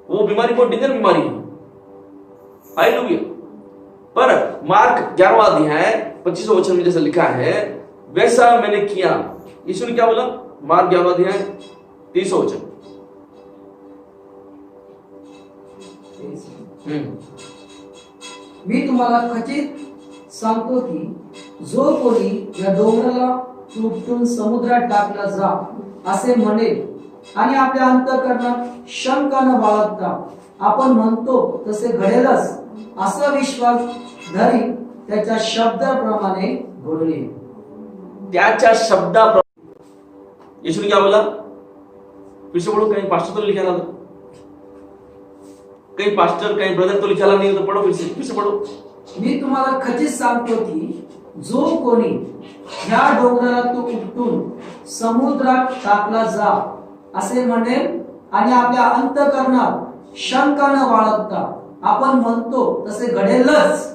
वो बीमारी बहुत डेंजर बीमारी है। हालेलुया, पर मार्क 11वां अध्याय 25वां वचन में जैसा लिखा है वैसा मैंने किया। यीशु ने क्या बोला? मार्क 11वां अध्याय 30वां वचन।
मी तुम्हाला खचित सांगतो की जो कोणी या डोंगराला तू उपटून समुद्रात टाकला जा असे म्हणेल आणि आपल्या अंतःकरणात शंका न बाळगता आपण म्हणतो तसे घडेलच असा विश्वास धरी त्याच्या शब्दाप्रमाणे घडून येईल।
त्याच्या शब्दाप्रमाणे यीशु ने क्या बोला? फिर से पढ़ो, कहीं पास्टर तो लिखा था, कहीं पास्टर कहीं ब्रदर तो लिखा नहीं, तो पढ़ो फिर से पढ़ो।
मी तुम्हाला खचित सांगतो की जो कोणी या डोंगराला तू उपटून समुद्रात टाकला जा असे म्हणेल आणि आपल्या अंतःकरणात शंका न बाळगता आपण म्हणतो तसे घडेलच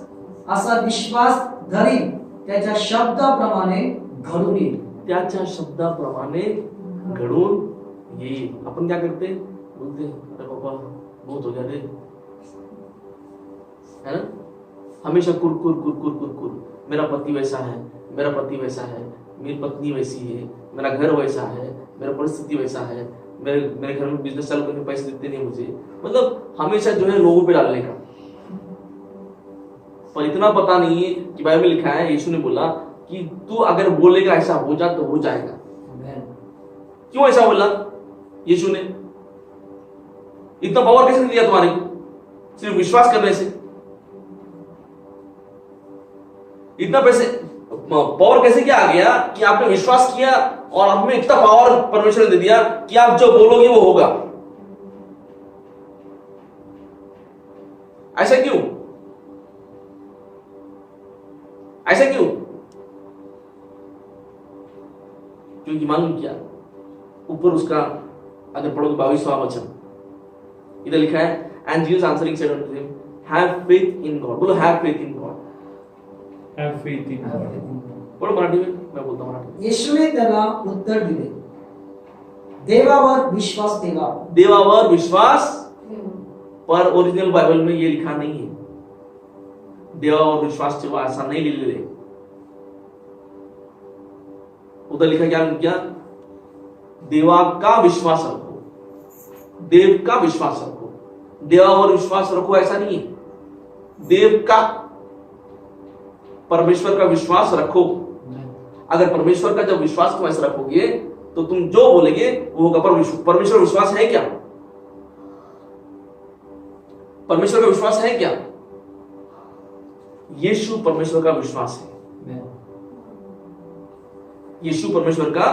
असा विश्वास धरी त्याच्या शब्दाप्रमाणे घडून येईल।
त्याच्या शब्दाप्रमाणे घडून येईल। आपण क्या करते? बोलते अरे बाबा बहुत हो गया रे, है ना? हमेशा कुर कुर कुर कुर कुर कुर, मेरा पति वैसा है, मेरा पति वैसा है, मेरी पत्नी वैसी है, मेरा घर वैसा है, मेरा परिस्थिति वैसा है, मेरे घर में बिजनेस चालू करने पैसे देते नहीं मुझे। मतलब हमेशा जो है लोगों पे डालने का। पर इतना पता नहीं है कि बाइबल में लिखा है, यीशु ने बोला कि तू अगर बोलेगा ऐसा हो जा तो हो जाएगा। क्यों ऐसा बोला यीशु ने? इतना पावर कैसे दिया तुम्हारे को? सिर्फ विश्वास करने से। इतना पैसे पावर कैसे क्या आ गया कि आपने विश्वास किया और आप में इतना पावर परमेश्वर ने दे दिया कि आप जो बोलोगे वो होगा। ऐसा क्यों? ऐसा क्यों? क्योंकि मालूम क्या, ऊपर उसका अगर पढ़ोगे 22वां वचन, इधर लिखा है and Jesus answering said unto him, have faith in God. बोलो have faith in God.
Have faith in God.
बोलो मराठी में, मैं बोलता हूं मराठी में.
येशूने त्याला उत्तर दिले, देवावर विश्वास ठेवा.
देवावर विश्वास, पर ओरिजिनल बाइबल में ये लिखा नहीं है. देवावर विश्वास ठेवा ऐसा नहीं लिखले. उधर लिखा क्या? देवा का विश्वास रखो, देव का विश्वास रखो. देवावर विश्वास रखो ऐसा नहीं है. देव का, परमेश्वर का विश्वास रखो. अगर परमेश्वर का जब विश्वास तुम ऐसा रखोगे तो तुम जो बोलेगे वो होगा. परमेश्वर विश्वास है क्या? परमेश्वर का विश्वास है क्या? यीशु परमेश्वर का विश्वास है. यीशु परमेश्वर का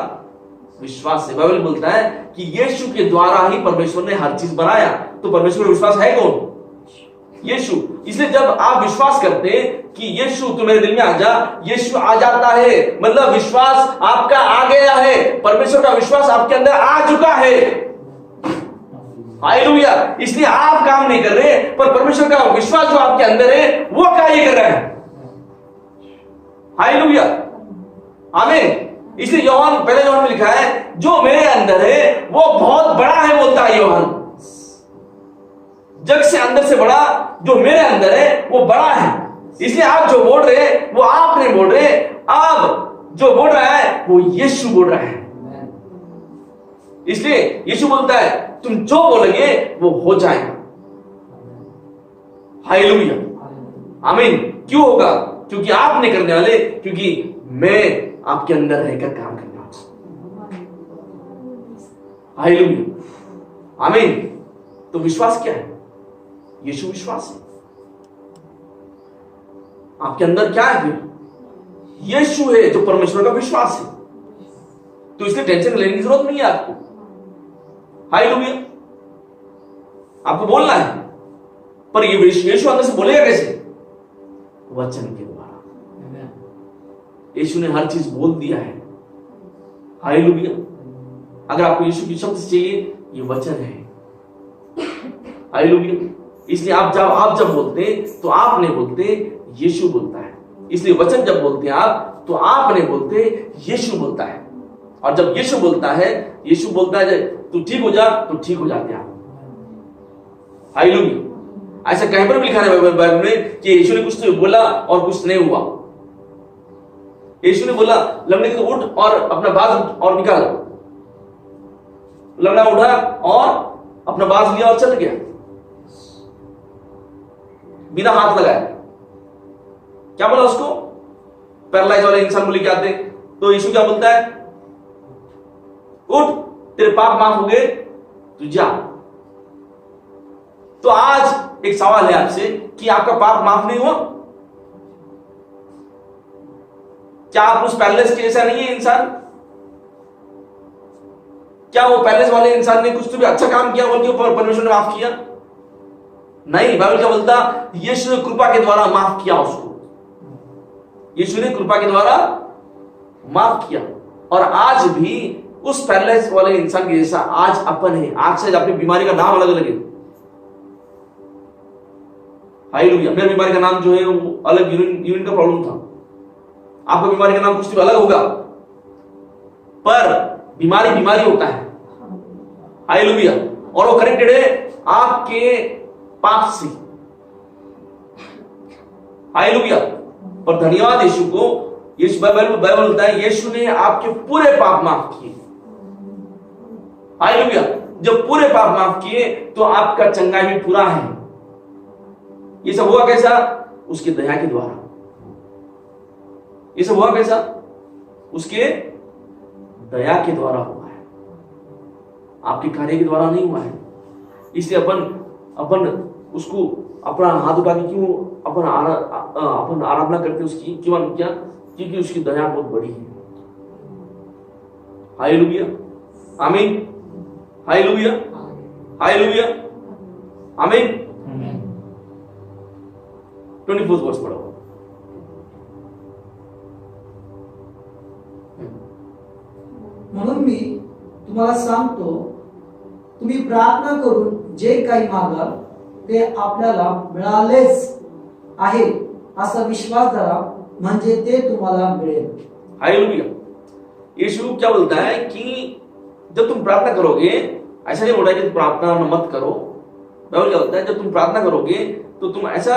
विश्वास है. बाइबल बोलता है कि यीशु के द्वारा ही परमेश्वर ने हर चीज बनाया. तो परमेश्वर का विश्वास है कौन? यीशु. इसलिए जब आप विश्वास करते हैं कि यीशु तू मेरे दिल में आ जा, यीशु आ जाता है, मतलब विश्वास आपका आ गया है. परमेश्वर का विश्वास आपके अंदर आ चुका है. हालेलुया. इसलिए आप काम नहीं कर रहे, पर परमेश्वर का विश्वास जो आपके अंदर है वो कार्य कर रहा है. हालेलुया. आमीन. इसलिए यूहन्ना, पहले यूहन्ना में लिखा है जो मेरे अंदर है वो बहुत बड़ा है, बोलता है यूहन्ना. जग से अंदर से बड़ा जो मेरे अंदर है वो बड़ा है. इसलिए आप जो बोल रहे हैं वो आप नहीं बोल रहे, आप जो बोल रहा है वो यीशु बोल रहा है. इसलिए यीशु बोलता है तुम जो बोलोगे वो हो जाएगा. हालेलुया. आमीन. क्यों होगा? क्योंकि आप नहीं करने वाले, क्योंकि मैं आपके अंदर रहकर काम करने वाला. हालेलुया. आमीन. तो विश्वास क्या है? यीशु विश्वास है. आपके अंदर क्या है? फिर यीशु है जो परमेश्वर का विश्वास है. तो इसलिए टेंशन लेने की जरूरत नहीं है आपको. हालेलुया. आपको बोलना है, पर ये यीशु अंदर से बोलेगा कैसे? वचन के द्वारा. यीशु ने हर चीज बोल दिया है. हालेलुया. अगर आपको यीशु की शब्द चाहिए, ये वचन है. हालेलुया. इसलिए आप जब बोलते हैं तो आप नहीं बोलते, यीशु बोलता है. इसलिए वचन जब बोलते हैं आप तो आप नहीं बोलते, यीशु बोलता है. और जब यीशु बोलता है तू ठीक हो जा, तो ठीक हो जाते हैं आप. हालेलुया. ऐसा कहीं पर भी लिखा है बाइबल में कि यीशु ने कुछ तो बोला और कुछ नहीं हुआ. यीशु ने बोला लंगड़े को उठ और अपना बाज और निकाल. लंगड़ा उठा और अपना बाज लिया और चल गया बिना हाथ लगाए. क्या बोला उसको? पैरालाइज वाले इंसान को लेके आते तो यीशु क्या बोलता है? उठ, तेरे पाप माफ हो गए, तू जा. तो आज एक सवाल है आपसे कि आपका पाप माफ नहीं हुआ? क्या आप उस पैलेस के जैसा नहीं है इंसान? क्या वो पैलेस वाले इंसान ने कुछ तो भी अच्छा काम किया बोल के परमेश्वर ने माफ किया? नहीं. बाइबल क्या बोलता? यीशु ने कृपा के द्वारा माफ किया उसको. यीशु ने कृपा के द्वारा माफ किया. और आज भी उस पैरालाइज वाले इंसान के जैसा आज अपन है. आज से अपनी बीमारी का नाम अलग अलग है. हालेलुया. मेरी बीमारी का नाम जो है वो अलग, यूरिन का प्रॉब्लम था. आपका बीमारी का नाम कुछ तो अलग होगा, पर बीमारी बीमारी होता है. हालेलुया. और वो कनेक्टेड है आपके पाप से. हालेलुया. पर धन्यवाद यीशु को. यीशु बाइबल बोलता है यीशु ने आपके पूरे पाप माफ किए. हालेलुया. जब पूरे पाप माफ किए तो आपका चंगाई भी पूरा है. ये सब हुआ कैसा? उसकी दया के द्वारा. ये सब हुआ कैसा? उसके दया के द्वारा हुआ है, आपके कार्य के द्वारा नहीं हुआ है. इसलिए अपन उसको अपना हाथ उठा के क्यों अपन आराधना करते उसकी? क्यों? क्या? क्योंकि उसकी दया बहुत बड़ी है. हालेलुया. आमीन. हालेलुया. हालेलुया. आमीन. 24 वर्ष पढ़ो.
म्हणून मी तुम्हाला सांगतो, तुम्ही प्रार्थना करून जे काही मागाल ते आपल्याला मिळालेच आहे असा विश्वास धरा, म्हणजे ते तुम्हाला मिळेल.
हालेलुया। यीशु क्या बोलता है कि जब तुम प्रार्थना करोगे, ऐसा नहीं बोला कि तुम प्रार्थना मत करो। बाइबल क्या बोलता है, जब तुम प्रार्थना करोगे तो तुम ऐसा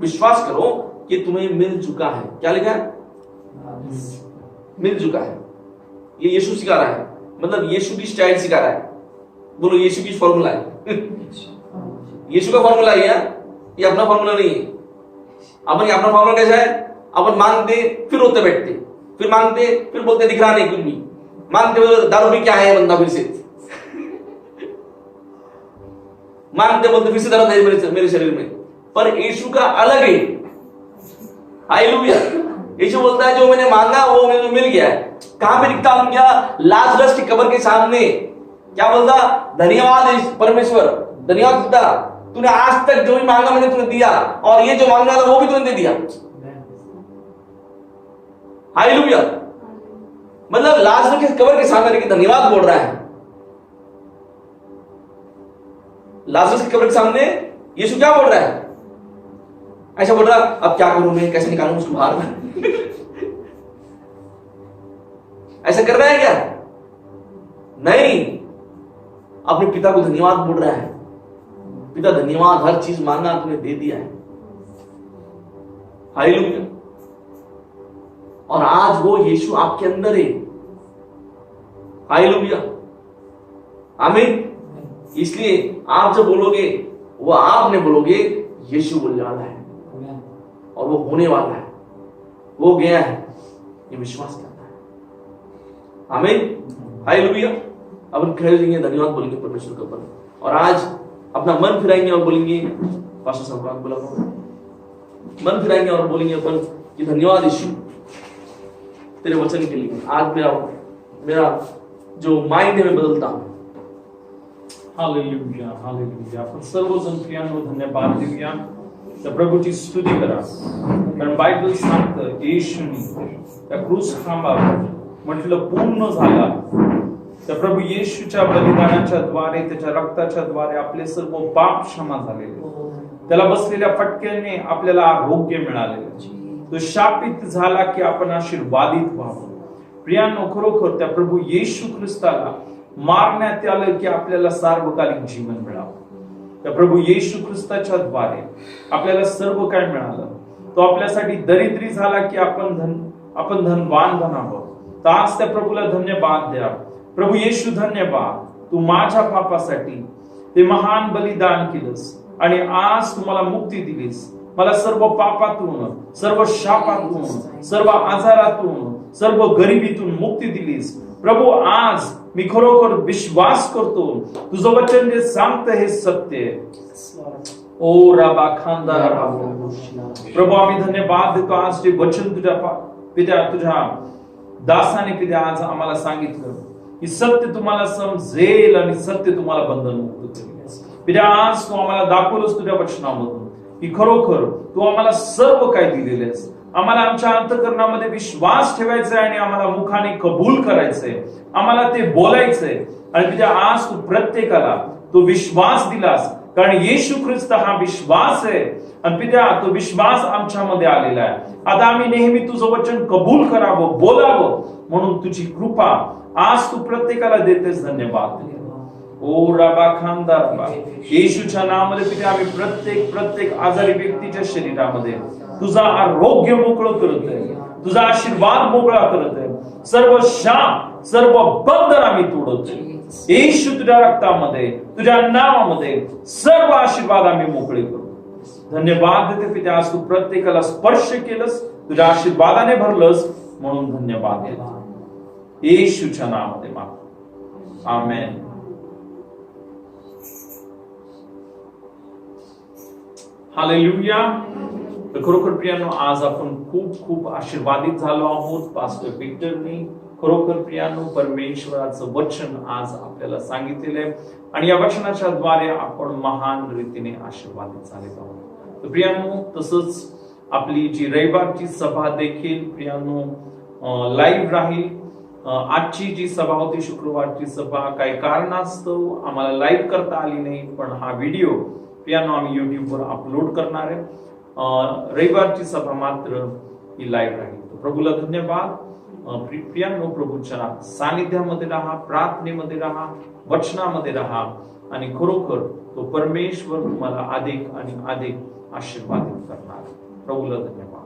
विश्वास करो कि तुम्हें मिल चुका है। क्या लिखा है? मिल चुका है। ये यीशु सिखा रहा है, मतलब यीशु की स्टाइल सिखा रहा है। बोलो यीशु की फॉर्मूला है। यीशु का फॉर्मूला है ये अपना फॉर्मूला नहीं है। अपन अपना फॉर्मूला कैसा है? अपन मांगते फिर रोते बैठते, फिर मांगते फिर बोलते दिख रहा नहीं कुछ भी, मांगते दारू भी क्या है बंदा, फिर से मांगते बोलते फिर से दर्द है मेरे शरीर में। पर यीशु का अलग है। हालेलुया। यीशु बोलता है जो मैंने मांगा वो मुझे मिल गया है। कहां पे दिखता हूं? क्या? लाजरस की कब्र के सामने क्या बोलता? धन्यवाद परमेश्वर, धन्यवाद खुदा, तूने आज तक जो भी मांगा मैंने तुम्हें दिया, और ये जो मांगा था वो भी तूने दे दिया। हालेलुया। मतलब लाजरस की कब्र के सामने धन्यवाद बोल रहा है। लाजरस की कब्र के सामने यीशु क्या बोल रहा है? ऐसा बोल रहा, अब क्या करूं मैं, कैसे निकालूं उसको बाहर में? ऐसा कर रहा है क्या? नहीं, अपने पिता को धन्यवाद बोल रहा है। पिता धन्यवाद, हर चीज मांगा तुमने दे दिया है। हालेलुया। और आज वो यीशु आपके अंदर है। हालेलुया, आमीन। इसलिए आप जब बोलोगे, वो आप नहीं बोलोगे, यीशु बोलने वाला है और वो होने वाला है, वो गया है, ये विश्वास करता है। आमीन। हालेलुया। अब हम खड़े होंगे, धन्यवाद बोलेंगे परमेश्वर के ऊपर, और आज अपना मन फिराएंगे और बोलेंगे, पास्टर साहब बोला, मन फिराएंगे और बोलेंगे अपन कि धन्यवाद यीशु तेरे वचन के लिए। आज मेरा जो माइंड है मैं बदलता हूं।
Hallelujah, hallelujah. आपण सर्वजण प्रियांनो धन्यवाद देऊया, त्या प्रभूची स्तुती करा। कारण बायबल सांगतं येशूने त्या क्रूस खांबावर म्हटलं पूर्ण झाला। त्या प्रभू येशूच्या बलिदानाच्या द्वारे, त्याच्या रक्ताच्या द्वारे आपले सर्व पाप क्षमा झालेले, त्याला बसलेल्या फटक्याने आपल्याला आरोग्य मिळालेले, तो शापित झाला की आपण आशीर्वादित व्हावं। प्रियांनो, खरोखर त्या प्रभू येशू ख्रिस्ताला मारण्यात आलं की आपल्याला सार्वकालिक जीवन मिळावं। त्या प्रभू येशू ख्रिस्ताच्या द्वारे आपल्याला सर्व काय मिळालं, तो आपल्यासाठी दरिद्री झाला की आपण धनवान बनावं। तर आज त्या प्रभूला धन्यवाद द्या। प्रभू येशू धन्यवाद, तू माझ्या पापासाठी ते महान बलिदान केलंस आणि आज तू मला मुक्ती दिलीस। मला सर्व पापातून, सर्व शापातून, सर्व आजारातून, सर्व गरिबीतून मुक्ती दिलीस। प्रभू आज मी खरोखर विश्वास करतो, तुझं वचन जे सांगतं हे सत्य आहे। ओ राबा खांदा प्रभू, आम्ही धन्यवाद देतो आज जे वचन तुझ्या दासाने पित्या आज आम्हाला सांगितलं की सत्य तुम्हाला समजेल आणि सत्य तुम्हाला बंधनमुक्त करेल। पित्या आज तू आम्हाला दाखवलंस तुझ्या वचनामधून की खरोखर तू आम्हाला सर्व काय दिलेले आहेस। आम्हाला आमच्या अंतःकरणामध्ये विश्वास ठेवायचा आहे आणि आम्हाला मुखाने कबूल करायचंय, आम्हाला ते बोलायचंय। आणि तुझ्या आज तू प्रत्येकाला तो विश्वास दिलास, कारण येशू ख्रिस्त हा विश्वास आहे आणि पित्या तो विश्वास आमच्यामध्ये आलेला आहे। आता आम्ही नेहमी तुझं वचन कबूल करावं, बोलावं, म्हणून तुझी कृपा आज तू प्रत्येकाला देतेस। धन्यवाद। ओ राबा खांदा, येशूच्या नावामध्ये पित्या आम्ही प्रत्येक आजारी व्यक्तीच्या शरीरामध्ये तुझा आरोग्य मोकळं करत आहे, तुझा आशीर्वाद मोकळा करत आहे। सर्व शाप, सर्व बंधन आम्ही तोडतोय येशू तुझ्या रक्तामध्ये, तुझ्या नावामध्ये सर्व आशीर्वाद आम्ही मोकळे करू। धन्यवाद देते पित्या, आज तू प्रत्येकाला स्पर्श केलंस, तुझ्या आशीर्वादाने भरलंस, म्हणून धन्यवाद देतो येशूच्या नावामध्ये मागतो, आमेन। हालेलुया। तर खरोखर प्रियांनो, आज आपण खूप आशीर्वादित झालो आहोत पास्टर विक्टरनी। खरोखर प्रियांनो, परमेश्वराचं वचन आज आपल्याला सांगितलेलं आहे आणि या वचनाच्या द्वारे आपण महान रीतीने आशीर्वादित झाले आहोत। तर प्रियांनो, तसंच आपली जी रविवारची सभा देखील प्रियांनो लाईव्ह राहील। आजची जी सभा होती, शुक्रवारची सभा, काही कारणास्तव आम्हाला लाईव्ह करता आली नाही, पण हा व्हिडिओ प्रियांनो आम्ही YouTube वर अपलोड करणार आहे। रविवारची सभा मात्र ही लाईव्ह राहील. तर प्रभूला धन्यवाद. प्रियांनो, प्रभूच्या सानिध्यामध्ये राहा, प्रार्थनेमध्ये राहा, वचनामध्ये राहा आणि खरोखर तो परमेश्वर तुम्हाला अधिक आणि अधिक आशीर्वादित करणार. प्रभूला धन्यवाद.